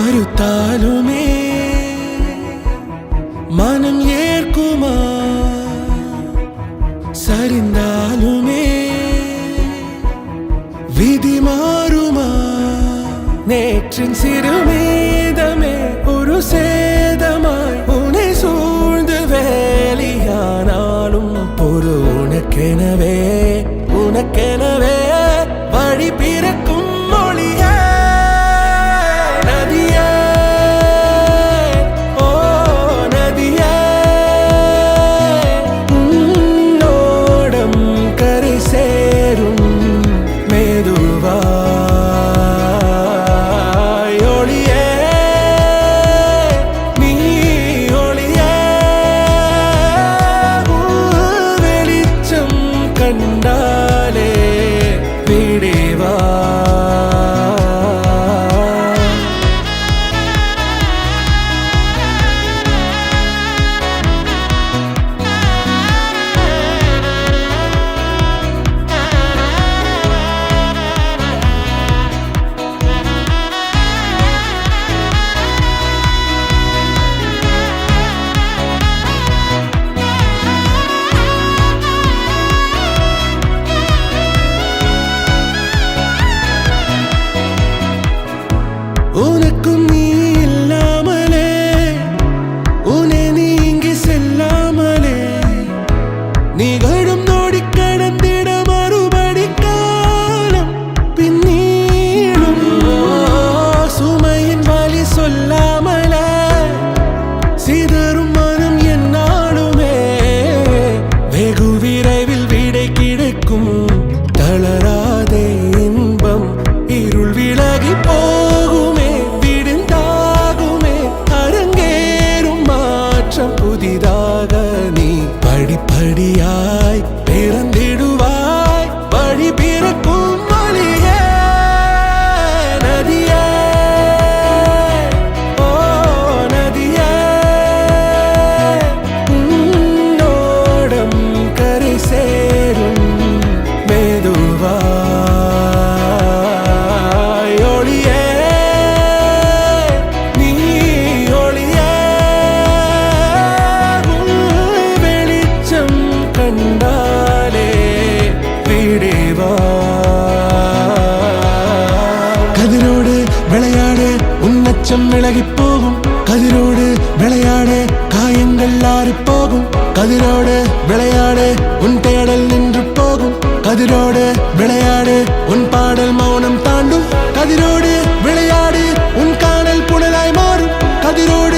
மறுத்தாலுமே மனம் ஏற்குமா? சரிந்தாலுமே விதி மாறுமா? நேற்றின் சிறுமீதமே ஒரு சேதமாய் உன்னை சூழ்ந்து வேலியானாலும் பொறு உனக்கெனவே உனக்கெனவே வழி பிறக்கும் மொழியே நதியே ஓ நதியே உன்னோடம் கரை சேரும் மெதுவா கண்டாலே விடேவா உனக்கும் நீ இல்லாமலே உன்னை நீங்கி செல்லாமலே நிகழும் நோடி கடந்திட மறுபடி காலம் பின்னீடும் சுமையின் வலி சொல்லாமலே சிதறும் மனம் என்னாலுமே வெகு விரைவில் விடை கிடைக்கும் தளராதே இன்பம் இருள் விலகி போகுமே புதிதாக நீ படிப்படியாய் பிறந்திடுவாய் வழி பிறக்கும் வழியே நதியே ஓ நதியே உன்னோடம் கரை சேரும் மெதுவா கண்டாலே விடேவா கதிரோடு விளையாடு உன்னச்சம் விலகி போகும் கதிரோடு விளையாடு காயங்கள் ஆறி போகும் கதிரோடு விளையாடு உன் தேடல் நின்று போகும் கதிரோடு விளையாடு உன் பாடல் மௌனம் தாண்டும் கதிரோடு விளையாடு உன் காணல் புனலாய் மாறும் கதிரோடு